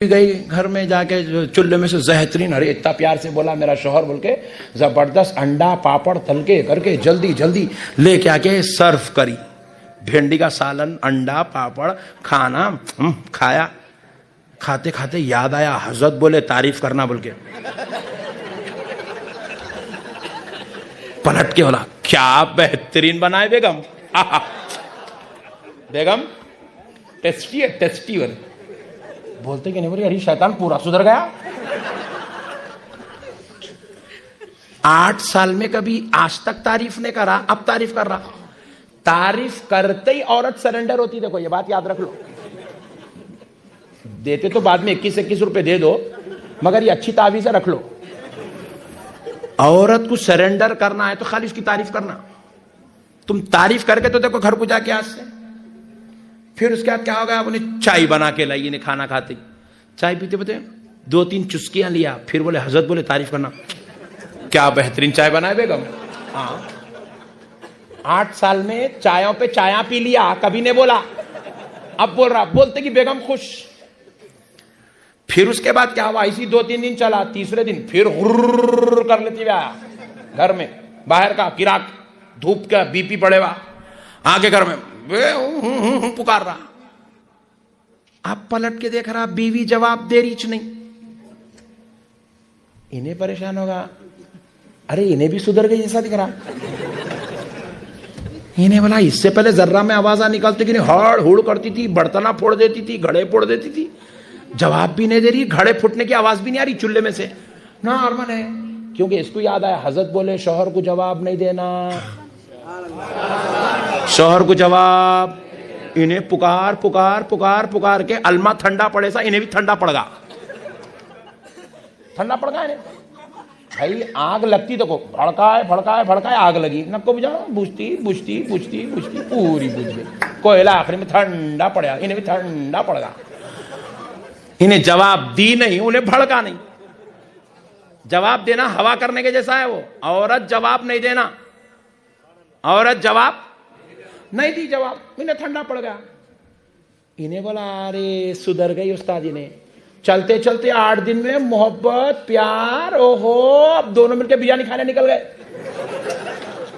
गई घर में जाके चूल्हे में से जहतरीन, अरे इतना प्यार से बोला मेरा शौहर बोल के, जबरदस्त अंडा पापड़ तल के करके जल्दी जल्दी लेके आके सर्व करी। भिंडी का सालन, अंडा पापड़ खाना खाया। खाते खाते याद आया हजरत बोले तारीफ करना बोल के। पलट के बोला क्या बेहतरीन बनाए बेगम। बेगम टेस्टी है, टेस्टी है। बोलते कि नहीं बोले, अरे शैतान पूरा सुधर गया। 8 साल में कभी आज तक तारीफ नहीं करा, अब तारीफ कर रहा। तारीफ करते ही औरत सरेंडर होती। देखो ये बात याद रख लो। देते तो बाद में 21-21 रुपए दे दो, मगर ये अच्छी तावीज रख लो। औरत को सरेंडर करना है तो खाली उसकी तारीफ करना। तुम तारीफ करके तो देखो घर को जाके आज से। फिर उसके बाद क्या होगा, आपने चाय बना के लाई, इन्हें खाना खाते चाय पीते पीते 2-3 चुस्कियां लिया। फिर बोले हजरत बोले तारीफ करना, क्या बेहतरीन चाय बनाए बेगम। हाँ 8 साल में चायों पे चाया पी लिया, कभी ने बोला। अब बोल रहा, बोलते कि बेगम खुश। फिर उसके बाद क्या हुआ, इसी 2-3 दिन चला। तीसरे दिन फिर हुर्र कर लेती घर में, बाहर का किराक धूप का बीपी पड़ेगा, आगे घर में पुकार रहा। आप पलट के देख रहा, बीवी जवाब दे रही नहीं। इन्हें परेशान होगा, अरे इन्हें भी सुधर गई जैसा दिख रहा। इन्हें बोला इससे पहले जर्रा में आवाज निकलती कि नहीं, हड़ हुड़ करती थी, बर्तना फोड़ देती थी, घड़े फोड़ देती थी। जवाब भी नहीं दे रही, घड़े फूटने की आवाज भी नहीं आ रही चूल्हे में से। नॉर्मल है, क्योंकि इसको याद आया हजरत बोले शौहर को जवाब नहीं देना। शौहर को जवाब, इन्हें पुकार पुकार पुकार पुकार के अलमा ठंडा पड़े सा, इन्हें भी ठंडा पड़गा। ठंडा पड़गा इन्हें भाई। आग लगती देखो, भड़काए भड़काए भड़काए आग लगी, नको बुझा, बुझती बुझती बुझती बुझती पूरी बुझ गई। कोयला आखिर में ठंडा पड़ा, इन्हें भी ठंडा पड़गा। इन्हें जवाब दी नहीं, उन्हें भड़का नहीं। जवाब देना हवा करने के जैसा है वो। औरत जवाब नहीं देना, औरत जवाब नहीं दी, जवाब इन्हें ठंडा पड़ गया। इन्हें बोला अरे सुधर गई उस्ताद। इन्हें चलते चलते 8 दिन में मोहब्बत प्यार, ओहो अब दोनों मिलकर बिरयानी खाने निकल गए।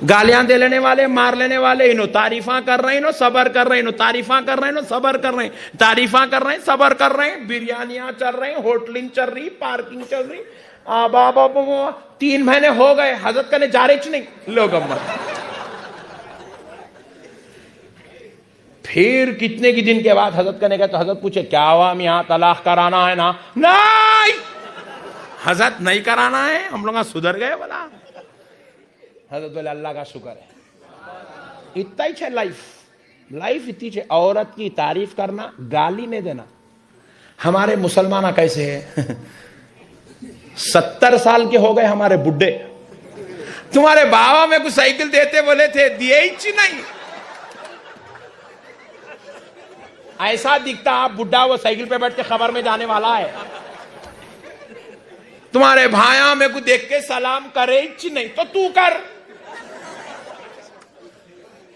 गालियां दे लेने वाले, मार लेने वाले, इन्हों तारीफा कर रहे हैं, इन्हों सबर कर रहे हैं, इन्हों तारीफा कर रहे हैं, इन्हों सबर कर रहे हैं, तारीफा कर रहे हैं, सबर कर रहे हैं। बिरयानियां चल रही, होटलिंग चल रही, पार्किंग चल रही। 3 महीने हो गए, हजरत करने जा रही नहीं लोग। फिर कितने की दिन के बाद हजरत करने गए तो हजरत पूछे क्या हुआ, हम यहां तलाक कराना है ना? नहीं हजरत नहीं कराना है, हम लोग सुधर गए। बोला हजरत बोले अल्लाह का शुक्र है। इतना ही है लाइफ इतनी है। औरत की तारीफ करना, गाली नहीं देना। हमारे मुसलमान कैसे है 70 साल के हो गए हमारे बुड्ढे। तुम्हारे बाबा में कुछ साइकिल देते बोले थे, दिए ही नहीं। ऐसा दिखता आप बुड्ढा, वो साइकिल पे बैठ के खबर में जाने वाला है। तुम्हारे भाया में को देख के सलाम करे ही नहीं, तो तू कर।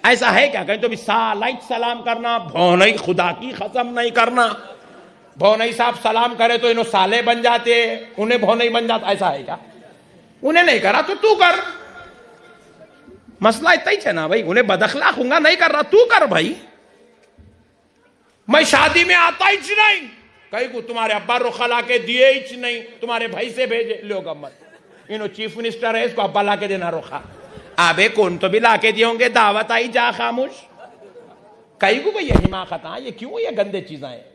ऐसा है क्या कहीं तो भी सालाइट सलाम करना, भौनई खुदा की कसम नहीं करना। भौनई साहब सलाम करे तो इन्हों साले बन जाते, उन्हें भौनई बन जाता, ऐसा है क्या? उन्हें नहीं करा तो तू कर। मसला इतना ही है ना भाई। उन्हें बदखला हूंगा, नहीं कर रहा, तू कर भाई। मैं शादी में आता ही नहीं, कहीं को तुम्हारे अब्बा रुखा ला के दिए ही नहीं, तुम्हारे भाई से भेजे लोग। अम्मत इन्हों चीफ मिनिस्टर है, इसको अब्बा ला के देना रुखा। अबे कौन तो भी ला के दिए होंगे, दावत आई जा खामोश। कहीं को ये हिमाकत, ये क्यों ये गंदे चीजें हैं?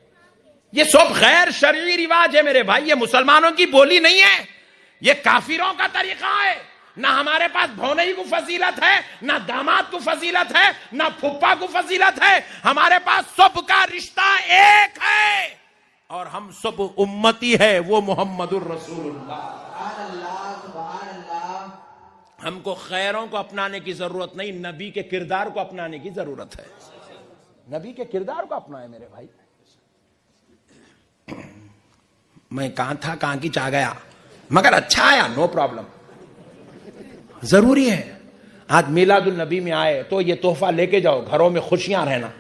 ये सब गैर शरई रिवाज है मेरे भाई। ये मुसलमानों की बोली नहीं है, ये काफिरों का तरीका है। ना हमारे पास भौनई को फजीलत है, ना दामाद को फजीलत है, ना फुप्पा को फजीलत है। हमारे पास सबका रिश्ता एक है और हम सब उम्मती है, वो मोहम्मदुर रसूलुल्लाह। हमको खैरों को अपनाने की जरूरत नहीं, नबी के किरदार को अपनाने की जरूरत है। नबी के किरदार को अपनाए मेरे भाई। मैं कहां था, कहां की चाह गया, मगर अच्छा आया, नो प्रॉब्लम। जरूरी है। आज मिलादुल नबी में आए तो ये तोहफा लेके जाओ, घरों में खुशियां रहना।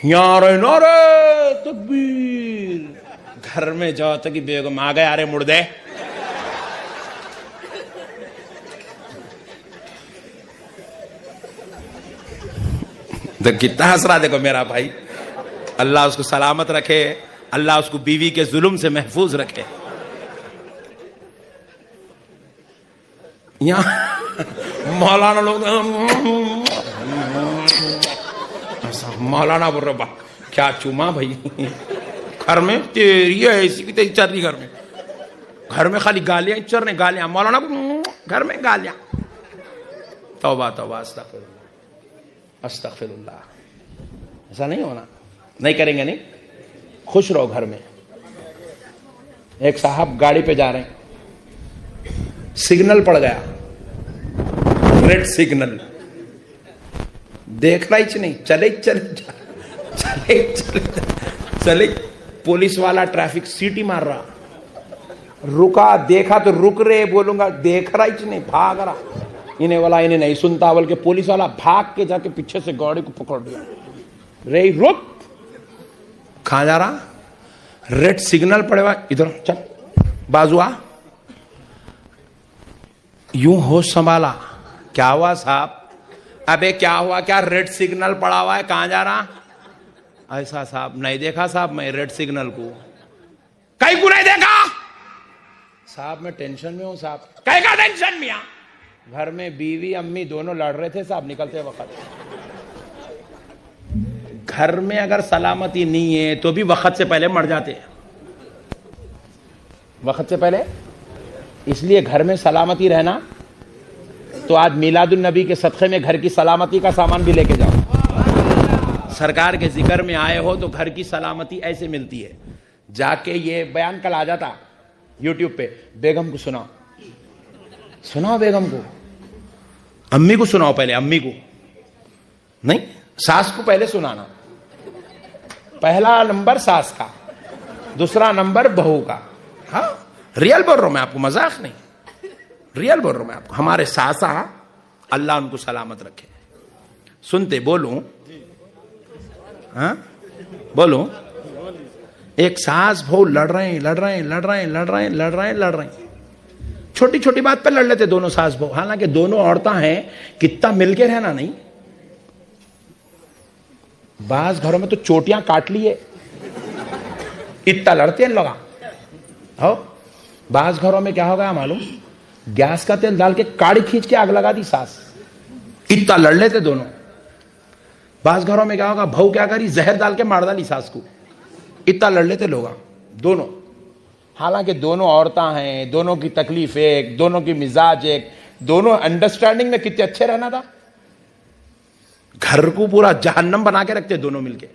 यार नारे तकबीर, घर में जाओ तो कि बेगम आ गए, अरे मुर्दे। तो कितना हंस रहा देखो मेरा भाई। अल्लाह उसको सलामत रखे, अल्लाह उसको बीवी के जुल्म से महफूज रखे। यहाँ मौलाना लोग मौलाना बोल रहा, क्या चूमा भाई घर में तेरी ऐसी की तेरी चल रही, घर में खाली गालियां चल रही, गालियां मौलाना घर में गालियां। तौबा तौबा अस्तगफिरुल्लाह अस्तगफिरुल्लाह। ऐसा नहीं होना, नहीं करेंगे, नहीं। खुश रहो घर में। एक साहब गाड़ी पे जा रहे हैं, सिग्नल पड़ गया, रेड सिग्नल, देख रहा ही नहीं, चले चले चले चले चले। पुलिस वाला ट्रैफिक सीटी मार रहा, रुका, देखा तो रुक रहे, बोलूंगा देख रहा ही नहीं, भाग रहा। इन्हें वाला इन्हें नहीं सुनता, बोल के पुलिस वाला भाग के जाके पीछे से गाड़ी को पकड़ लिया। रे रुक, कहां जा रहा? रेड सिग्नल पड़े हुआ, इधर चल, बाजू आ। यूं होश संभाला, क्या हुआ साहब? अबे क्या हुआ, क्या रेड सिग्नल पड़ा हुआ है, कहां जा रहा? ऐसा साहब, नहीं देखा साहब मैं रेड सिग्नल को। कहीं को नहीं देखा साहब, मैं टेंशन में हूं साहब। कहीं का टेंशन में? घर में बीवी अम्मी दोनों लड़ रहे थे साहब निकलते वक्त। घर में अगर सलामती नहीं है तो भी वक्त से पहले मर जाते हैं, वक्त से पहले। इसलिए घर में सलामती रहना। तो आज मिलादुन नबी के सदक़े में घर की सलामती का सामान भी लेके जाओ। सरकार के जिक्र में आए हो तो घर की सलामती ऐसे मिलती है। जाके ये बयान कल आ जाता यूट्यूब पे, बेगम को सुनाओ, सुनाओ बेगम को, अम्मी को सुनाओ, पहले अम्मी को नहीं, सास को पहले सुनाना। पहला नंबर सास का, दूसरा नंबर बहू का। हाँ रियल बोल रहा हूं मैं आपको, मजाक नहीं, रियल बोल रहा हूं मैं आपको। हमारे सासा, अल्लाह उनको सलामत रखे। सुनते बोलूं? हाँ बोलूं? एक सास बहू लड़ रहे हैं, छोटी छोटी बात पर लड़ लेते दोनों सास बहू। हालांकि दोनों औरतें हैं, कितना मिलके रहना नहीं। बास घरों में तो चोटियां काट लिए, इतना लड़ते हैं लोग। हो बास घरों में क्या होगा मालूम? गैस का तेल डाल के काड़ी खींच के आग लगा दी सास, इतना लड़ लेते दोनों। बास घरों में क्या होगा? बहू क्या करी? जहर डाल के मार डाली सास को, इतना लड़ लेते लोग दोनों। हालांकि दोनों औरतें हैं, दोनों की तकलीफ एक, दोनों की मिजाज एक, दोनों अंडरस्टैंडिंग में कितने अच्छे रहना था। घर को पूरा जहन्नम बना के रखते दोनों मिलके,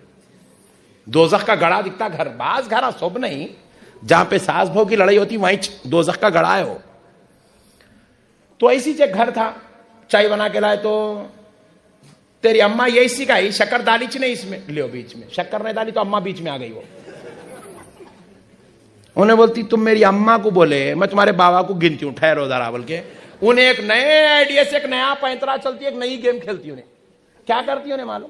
दोजख का गड़ा दिखता घर। बास घरा सब नहीं, जहां पे सास बहू की लड़ाई होती वहीं दोजख का गड़ा है वो। तो ऐसी जो घर था, चाय बना के लाए तो तेरी अम्मा यही सिखाई, शक्कर डाली च नहीं इसमें, लियो बीच में शक्कर नहीं डाली तो अम्मा बीच में आ गई। वो उन्हें बोलती तुम मेरी अम्मा को बोले, मैं तुम्हारे बाबा को गिनती हूं, ठहरो जरा बोल के। उन्हें एक नए आइडिया से एक नया पैंतरा चलती, एक नई गेम खेलती। उन्हें क्या करती उन्हें मालूम?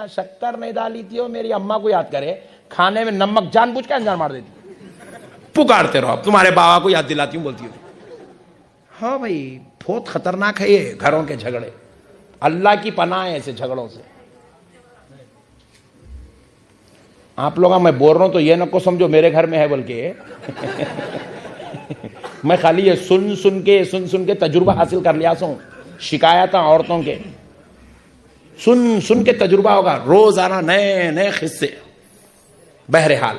शक्कर नहीं डाली थी, मेरी अम्मा को याद करे, खाने में नमक जानबूझ के अंजार मार देती। पुकारते रहो, तुम्हारे बाबा को याद दिलाती हूं बोलती हूँ। हाँ भाई बहुत खतरनाक है ये घरों के झगड़े, अल्लाह की पनाह है ऐसे झगड़ों से। आप लोग मैं बोल रहा हूं तो ये न को समझो मेरे घर में है बोल के मैं खाली ये सुन सुन के तजुर्बा हासिल कर लिया हूं। शिकायत औरतों के सुन सुन के तजुर्बा होगा, रोजाना नए नए किस्से। बहरहाल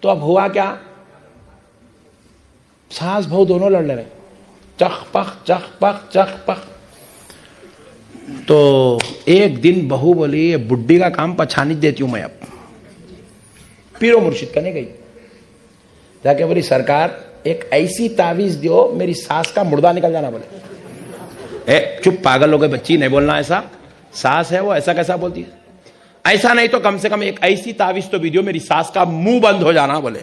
तो अब हुआ क्या? सास बहू दोनों लड़ रहे, चख पख। तो एक दिन बहू बोली ये बुड्ढी का काम पछानी देती हूं मैं अब। पीरो मुर्शिद करने गई, जाके बोली सरकार एक ऐसी तावीज दो मेरी सास का मुर्दा निकल जाना। बोले ए चुप पागल हो गए बच्ची, नहीं बोलना ऐसा, सास है वो, ऐसा कैसा बोलती है? ऐसा नहीं तो कम से कम एक ऐसी तावीज तो भी दो मेरी सास का मुंह बंद हो जाना। बोले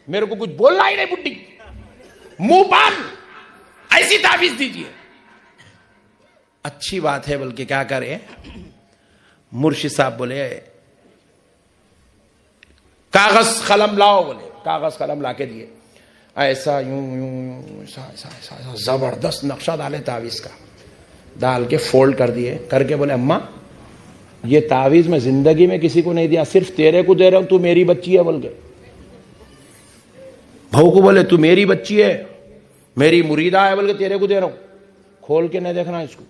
मेरे को कुछ बोलना ही नहीं, बुड्ढी मुंह बंद, ऐसी तावीज दीजिए। अच्छी बात है बोल के क्या करे, मुर्शिद साहब बोले कागज कलम लाओ, बोले कागज कलम लाके दिए, ऐसा यूं यूं यूं ऐसा ऐसा ऐसा ऐसा जबरदस्त नक्शा डाले तावीज का, डाल के फोल्ड कर दिए, करके बोले अम्मा ये तावीज मैं जिंदगी में किसी को नहीं दिया, सिर्फ तेरे को दे रहा हूं, तू मेरी बच्ची है बोल के। बहू को बोले तू मेरी बच्ची है, मेरी मुरीदा है बोल के तेरे को दे रहा हूं, खोल के नहीं देखना इसको।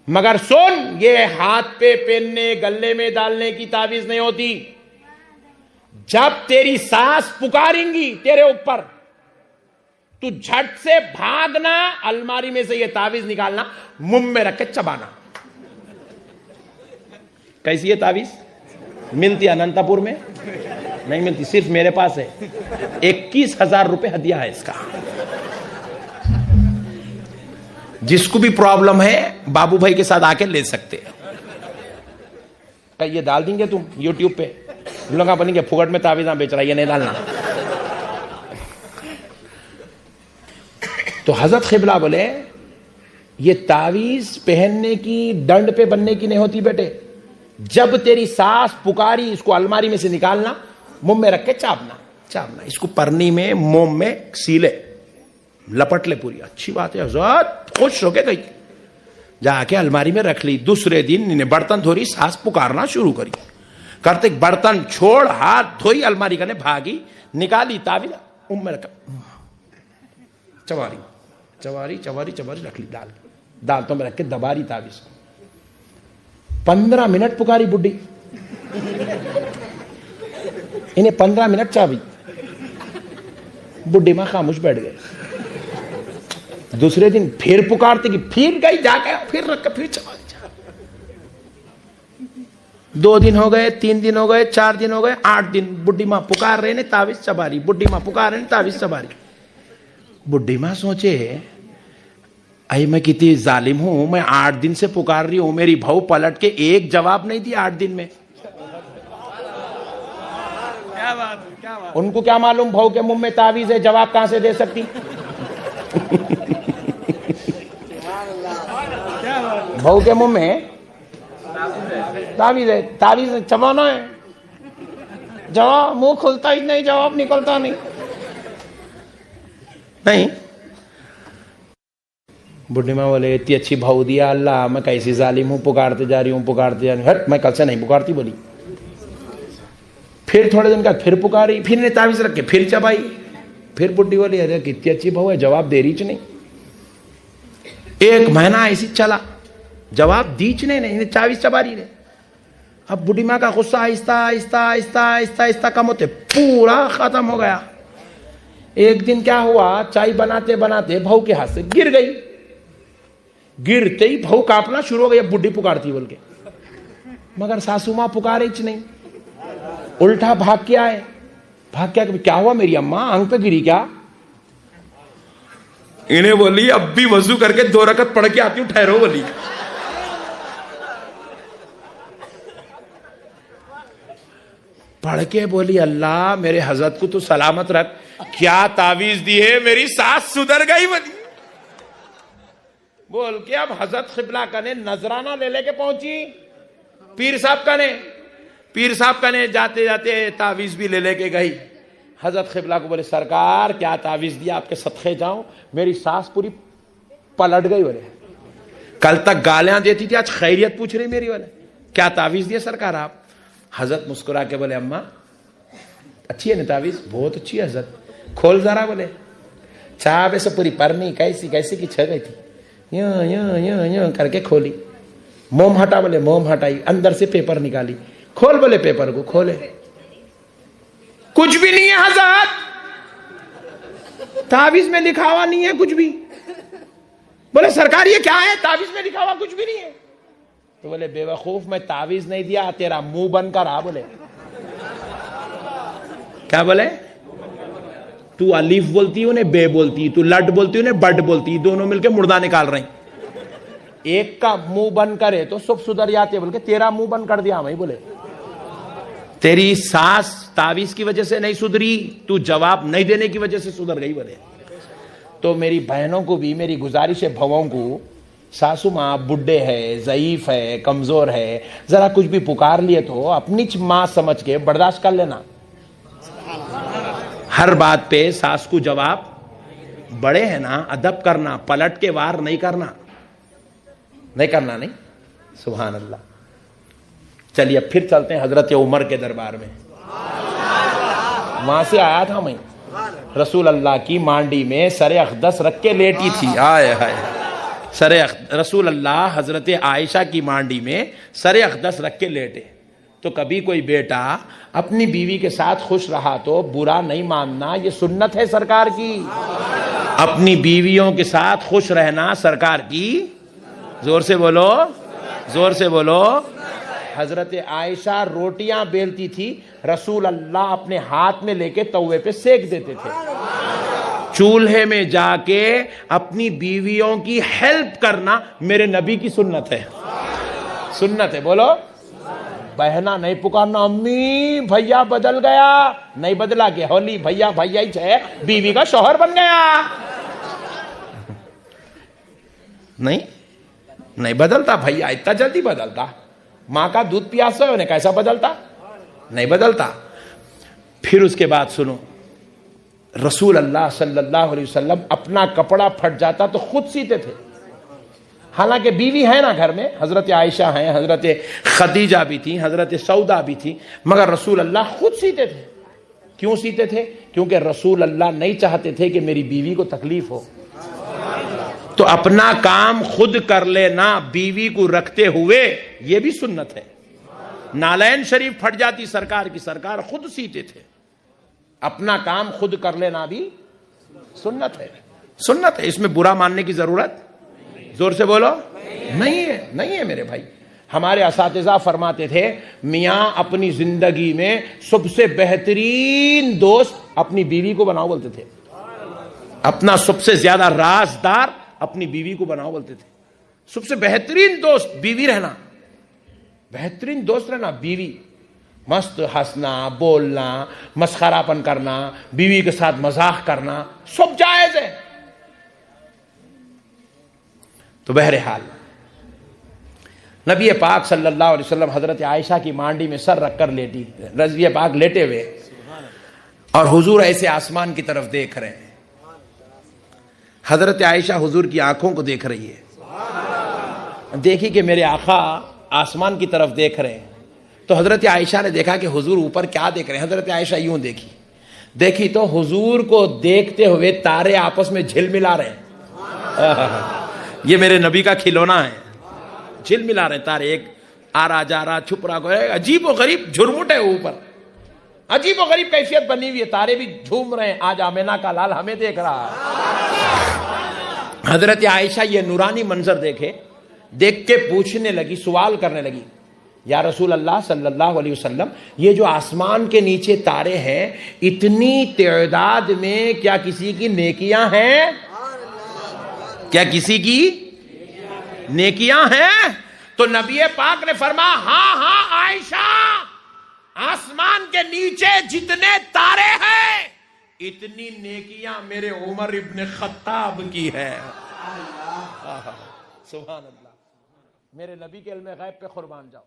मगर सुन, ये हाथ पे पहनने गले में डालने की तावीज नहीं होती। जब तेरी सास पुकारेंगी तेरे ऊपर, तू झट से भागना, अलमारी में से ये तावीज निकालना, मुंह में रख के चबाना। कैसी है तावीज? मिलती अनंतपुर में नहीं मिलती, सिर्फ मेरे पास है। 21,000 रुपए हदिया है इसका। जिसको भी प्रॉब्लम है बाबू भाई के साथ आके ले सकते हैं। ये डाल देंगे तुम यूट्यूब पे, लोग बनेंगे फुकट में तावीज़ बेच रहा है, ये नहीं डालना। तो हजरत क़िबला बोले ये तावीज पहनने की, दंड पे बनने की नहीं होती बेटे। जब तेरी सास पुकारी, इसको अलमारी में से निकालना, मुंह में रख के चापना चापना, इसको परनी में मोम में सीले लपट ले पूरी। अच्छी बात है हजरत, खुश होके गई, जाके अलमारी में रख ली। दूसरे दिन इन्हें बर्तन धोरी, सास पुकारना शुरू करी, करते बर्तन छोड़ हाथ धोई, अलमारी करने भागी, निकाली तावीज, मुंह में रखा, चवारी चवारी चवारी चवारी रख ली, दाल तो में रख के दबा रही तावीज। 15 मिनट पुकारी बुड्ढी, इन्हें 15 मिनट चाबी, बुड्ढी मां खामोश बैठ गए। दूसरे दिन फिर पुकारते कि फिर गई, जाके फिर रख, फिर चबा। 2 दिन हो गए, 3 दिन हो गए, 4 दिन हो गए, 8 दिन, बुड्ढी मां पुकार रहे ने, तावीज चबा रही, बुड्ढी मां पुकार रहे ने, तावीज चबा रही। बुड्ढी मां सोचे आई मैं कितनी जालिम हूं, मैं 8 दिन से पुकार रही हूं, मेरी बहू पलट के एक जवाब नहीं दिया 8 दिन में। क्या बात। उनको क्या मालूम बहू के मुंह में तावीज है, जवाब कहां से दे सकती। बहू के मुंह में तावीज है, तावीज चबाना है, जवाब मुंह खुलता ही नहीं, जवाब निकलता नहीं। बुढ़ी माँ बोले इतनी अच्छी बहू दिया अल्लाह, मैं कैसी जालिम हूं, पुकारते जा रही हूं, पुकारते जा रही हूं, हट मैं कल से नहीं पुकारती बोली। फिर थोड़े दिन का फिर पुकारी, फिर ने तावीज रख के फिर चबाई। फिर बुढ़ी बोली अरे कितनी अच्छी बहू है, जवाब दे रही नहीं। 1 महीना ऐसी चला, जवाब दीच नहीं, तावीज चबा रही ने। अब बुढ़ी माँ का गुस्सा आहिस्ता आहिस्ता आहिस्ता आहिस्ता आहिस्ता कम होते पूरा खत्म हो गया। एक दिन क्या हुआ, चाय बनाते बनाते बहू के हाथ से गिर गई। गिरते ही बहू कांपना शुरू हो गई, बुढ़ी पुकारती बोल के, मगर सासू मां पुकारे ही नहीं। उल्टा भाग के आए, भाग क्या हुआ मेरी अम्मा, आंख पे गिरी क्या? इन्हें बोली अब भी वजू करके 2 रकत पढ़ के आती हूं, ठहरो बोली। पढ़ के बोली अल्लाह मेरे हजरत को तो सलामत रख, क्या तावीज दी है, मेरी सास सुधर गई बोली। बोल के अब हजरत क़िबला कने नजराना ले लेके पहुंची पीर साहब कने। पीर साहब कने जाते जाते तावीज भी ले लेके गई। हजरत क़िबला को बोले सरकार क्या तावीज दिया, आपके सदक़े जाऊं, मेरी सास पूरी पलट गई। बोले कल तक गालियां देती थी, आज खैरियत पूछ रही मेरी। बोले क्या तावीज दिया सरकार आप? हजरत मुस्कुरा के बोले अम्मा अच्छी है ना तावीज? बहुत अच्छी है हजरत, खोल जरा। बोले चाबे से पूरी परनी कैसी कैसी की छह गई थी, यूं यूं यूं यूं करके खोली। मोम हटा, बोले मोम हटाई, अंदर से पेपर निकाली, खोल, बोले पेपर को खोले, कुछ भी नहीं है हजरत, तावीज में लिखा हुआ नहीं है कुछ भी। बोले सरकार ये क्या है, तावीज में लिखा हुआ कुछ भी नहीं है। तो बोले बेवकूफ मैं तावीज नहीं दिया, तेरा मुंह बंद कर आ। बोले क्या बोले? तू अलीफ बोलती है उन्हें बे बोलती, तू लट बोलती उन्हें बड बोलती, दोनों मिलके मुर्दा निकाल रही। एक का मुंह बंद करे तो सब सुधर जाते, बोल के तेरा मुंह बंद कर दिया मैं। बोले तेरी सास तावीज की वजह से नहीं सुधरी, तू जवाब नहीं देने की वजह से सुधर गई। बोले तो मेरी बहनों को भी मेरी गुजारिश है, भवों को सासू माँ बुढ़े है, ज़ईफ है, कमजोर है, जरा कुछ भी पुकार लिए तो अपनी माँ समझ के बर्दाश्त कर लेना। हर बात पे सास को जवाब, बड़े हैं ना, अदब करना, पलट के वार नहीं करना, नहीं करना, नहीं। सुभान अल्लाह। चलिए अब फिर चलते हैं हजरत उमर के दरबार में। वहां से आया था मैं, रसूल अल्लाह की मांडी में सरे अक़दस रख के लेटी थी। आए हाय, सरे रसूल अल्लाह हजरत आयशा की मांडी में सरे अक़दस रख के लेटे। तो कभी कोई बेटा अपनी बीवी के साथ खुश रहा तो बुरा नहीं मानना, ये सुन्नत है सरकार की। अपनी बीवियों के साथ खुश रहना सरकार की, जोर से बोलो, जोर से बोलो। हजरत आयशा रोटियां बेलती थी, रसूल अल्लाह अपने हाथ में लेके तवे पे सेक देते थे। चूल्हे में जाके अपनी बीवियों की हेल्प करना मेरे नबी की सुन्नत है, सुन्नत है। बोलो, बहना नहीं पुकारना, अम्मी भैया बदल गया, नहीं बदला के होली भैया भैया ही है, बीवी का शौहर बन गया। नहीं, नहीं बदलता भैया, इतना जल्दी बदलता? माँ का दूध पियासा है उन्हें, कैसा बदलता? नहीं बदलता। फिर उसके बाद सुनो, रसूल अल्लाह सल्लल्लाहु अलैहि वसल्लम अपना कपड़ा फट जाता तो खुद सीते थे। हालांकि बीवी है ना घर में, हजरत आयशा हैं, हजरत खदीजा भी थी, हजरत सौदा भी थी, मगर रसूल अल्लाह खुद सीते थे। क्यों सीते थे? क्योंकि रसूल अल्लाह नहीं चाहते थे कि मेरी बीवी को तकलीफ हो। तो अपना काम खुद कर लेना बीवी को रखते हुए, यह भी सुन्नत है। नालैन शरीफ फट जाती सरकार की, सरकार खुद सीते थे। अपना काम खुद कर लेना भी सुन्नत है, सुन्नत है। इसमें बुरा मानने की जरूरत, जोर से बोलो, नहीं है, नहीं है मेरे भाई। हमारे असातिज़ा फरमाते थे, मियाँ अपनी जिंदगी में सबसे बेहतरीन दोस्त अपनी बीवी को बनाओ बोलते थे। अपना सबसे ज्यादा राजदार अपनी बीवी को बनाओ बोलते थे। सबसे बेहतरीन दोस्त बीवी रहना, बेहतरीन दोस्त रहना बीवी। मस्त हंसना, बोलना, मस्खरापन करना, बीवी के साथ मजाक करना, सब जायज है। तो बहरहाल नबी पाक सल्लल्लाहु अलैहि वसल्लम हजरत आयशा की मांडी में सर रखकर लेटी, नबी पाक लेटे हुए और हुजूर ऐसे आसमान की तरफ देख रहे हैं। हजरत आयशा हुजूर की आंखों को देख रही है। देखी कि मेरे आका आसमान की तरफ देख रहे हैं। तो हजरत आयशा ने देखा कि हुजूर ऊपर क्या देख रहे हैं। हजरत आयशा यूं देखी तो हुजूर को देखते हुए तारे आपस में झिलमिला रहे हैं। ये मेरे नबी का खिलौना है, झिलमिला रहे तारे, एक आ रहा जा रहा, छुप रहा, अजीब व गरीब झुरमुट है ऊपर, अजीब व गरीब कैफियत बनी हुई है। तारे भी झूम रहे हैं, आज आमेना का लाल हमें देख रहा है। हजरत आयशा ये नूरानी मंजर देख के पूछने लगी, सवाल करने लगी, या रसूल अल्लाह सल्लल्लाहु अलैहि वसल्लम, ये जो आसमान के नीचे तारे हैं, इतनी तादाद में क्या किसी की नेकियां हैं? क्या किसी की नेकियां हैं? तो नबी पाक ने फरमाया, हाँ हाँ आयशा, आसमान के नीचे जितने तारे हैं, इतनी नेकियां मेरे उमर इब्न खत्ताब की है। सुभान अल्लाह। मेरे नबी के इल्म गैब पे कुर्बान जाओ।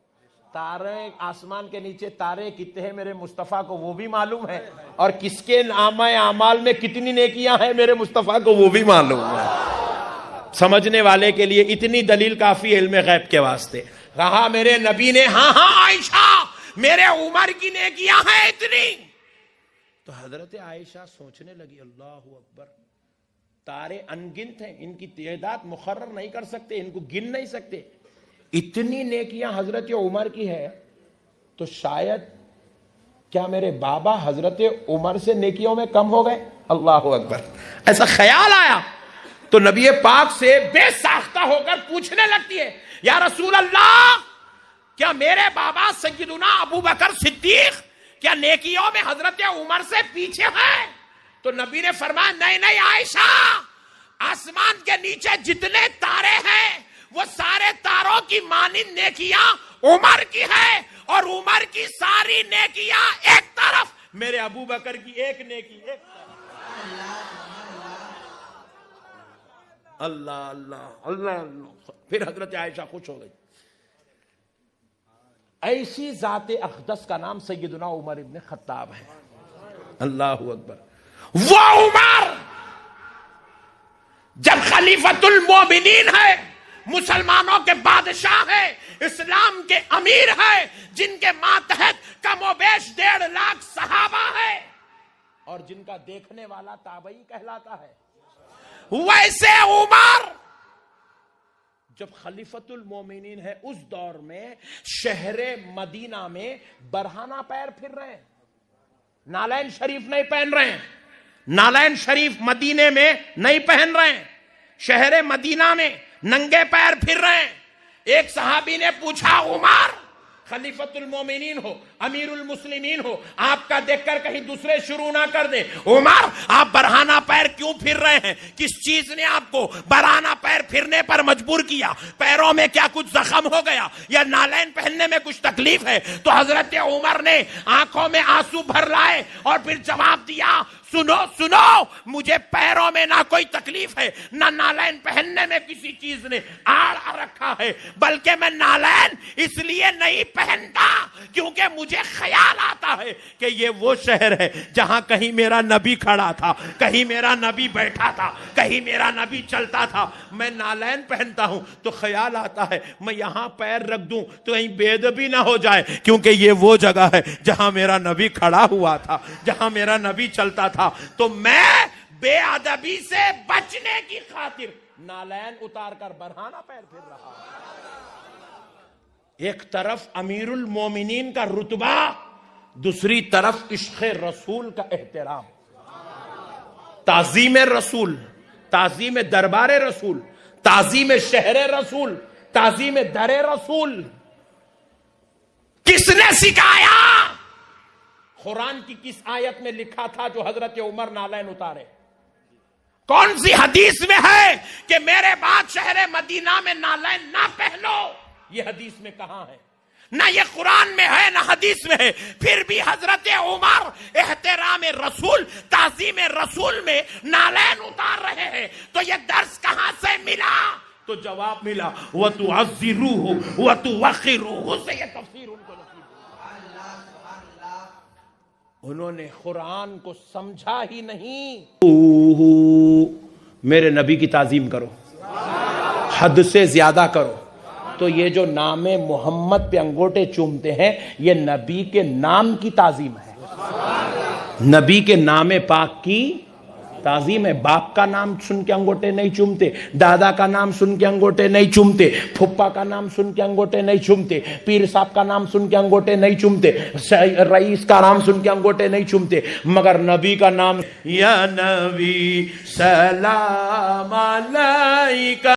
तारे, आसमान के नीचे तारे कितने हैं मेरे मुस्तफ़ा को वो भी मालूम है, और किसके नामे आमाल में कितनी नेकियां हैं मेरे मुस्तफ़ा को वो भी मालूम है। समझने वाले के लिए इतनी दलील काफी है इल्म गैब के वास्ते। कहा मेरे नबी ने, हाँ हाँ आयशा, मेरे उमर की नेकियां हैं इतनी। तो हजरत आयशा सोचने लगी, अल्लाह अकबर, तारे अनगिनत हैं, इनकी तादाद मुकर्रर नहीं कर सकते, इनको गिन नहीं सकते। इतनी नेकियां हजरत उमर की है, तो शायद क्या मेरे बाबा हजरत उमर से नेकियों में कम हो गए? अल्लाह अकबर, ऐसा ख्याल आया। तो नबी पाक से बेसाख्ता होकर पूछने लगती है, या रसूल अल्लाह, क्या मेरे बाबा सय्यदुना अबू बकर सिद्दीक क्या नेकियों में हजरत उमर से पीछे हैं? तो नबी ने फरमाया, नहीं नहीं आयशा, आसमान के नीचे जितने तारे हैं वो सारे तारों की मानिंद नेकियां उमर की है, और उमर की सारी नेकियां एक तरफ, मेरे अबू बकर की एक नेकी एक तरफ। अल्लाह अल्लाह अल्लाह अल्लाह। फिर हजरत आयशा खुश हो गई। ऐसी जाते अक़दस का नाम सैयदना उमर इब्न खत्ताब है। अल्लाह अकबर। वो उमर जब खलीफतुल मोमिनीन है, मुसलमानों के बादशाह है, इस्लाम के अमीर है, जिनके मातहत कमोबेश 1.5 लाख सहाबा है और जिनका देखने वाला ताबई कहलाता है, वैसे उमर जब खलीफतुल मोमिनीन है उस दौर में शहरे मदीना में बरहाना पैर फिर रहे हैं, नालैन शरीफ नहीं पहन रहे हैं, नालैन शरीफ मदीने में नहीं पहन रहे हैं, शहरे मदीना में नंगे पैर फिर रहे हैं। एक सहाबी ने पूछा, उमर खलीफतुल मोमिनीन हो, अमीरुल मुस्लिमीन हो, आपका देखकर कहीं दूसरे शुरू ना कर दे, उमर आप बरहाना पैर क्यों फिर रहे हैं? किस चीज ने आपको बरहाना पैर फिरने पर मजबूर किया? पैरों में क्या कुछ जख्म हो गया या नालैन पहनने में कुछ तकलीफ है? तो हजरत उमर ने आंखों में आंसू भर लाए और फिर जवाब दिया, सुनो सुनो, मुझे पैरों में ना कोई तकलीफ है, ना नालैन पहनने में किसी चीज ने आड़ रखा है, बल्कि मैं नालैन इसलिए नहीं पहनता क्योंकि मुझे ख्याल आता है कि ये वो शहर है जहां कहीं मेरा नबी खड़ा था, कहीं मेरा नबी बैठा था, कहीं मेरा नबी चलता था। मैं नालैन पहनता हूं तो ख्याल आता है मैं यहां पैर रख दूं तो कहीं बेदबी ना हो जाए, क्योंकि ये वो जगह है जहां मेरा नबी खड़ा हुआ था, जहां मेरा नबी चलता था। तो मैं बेअदबी से बचने की खातिर नालैन उतार कर बरहाना पैर फिर रहा हूं। एक तरफ अमीरुल मोमिनीन का रुतबा, दूसरी तरफ इश्क़ रसूल का एहतराम, ताज़ीम रसूल, ताज़ीम दरबार रसूल, ताज़ीम शहर रसूल, ताज़ीम दर रसूल। किसने सिखाया? कुरान की किस आयत में लिखा था जो हजरत उमर नालैन उतारे? कौन सी हदीस में है कि मेरे बाद शहर मदीना में नालैन ना पहनो? ये हदीस में कहां है? ना ये कुरान में है ना हदीस में है। फिर भी हजरत उमर एहतराम रसूल, ताज़ीम रसूल में नालैन उतार रहे हैं। तो ये दर्स कहां से मिला? तो जवाब मिला, व तुअज़्ज़िरूहु व तुवक़्क़िरूहु से ये तफसीर उनको नसीब। उन्होंने कुरान को समझा ही नहीं। मेरे नबी की ताजीम करो, हद से ज्यादा करो। तो ये जो नामे मोहम्मद पे अंगूठे चूमते हैं, ये नबी के नाम की ताजीम है, नबी के नामे पाक की ताजीम है। बाप का नाम सुन के अंगूठे नहीं चूमते, दादा का नाम सुन के अंगूठे नहीं चूमते, फुप्पा का नाम सुन के अंगूठे नहीं चूमते, पीर साहब का नाम सुन के अंगूठे नहीं चूमते, रईस का नाम सुन के अंगूठे नहीं चूमते, मगर नबी का नाम, या नबी सलाम अलैका।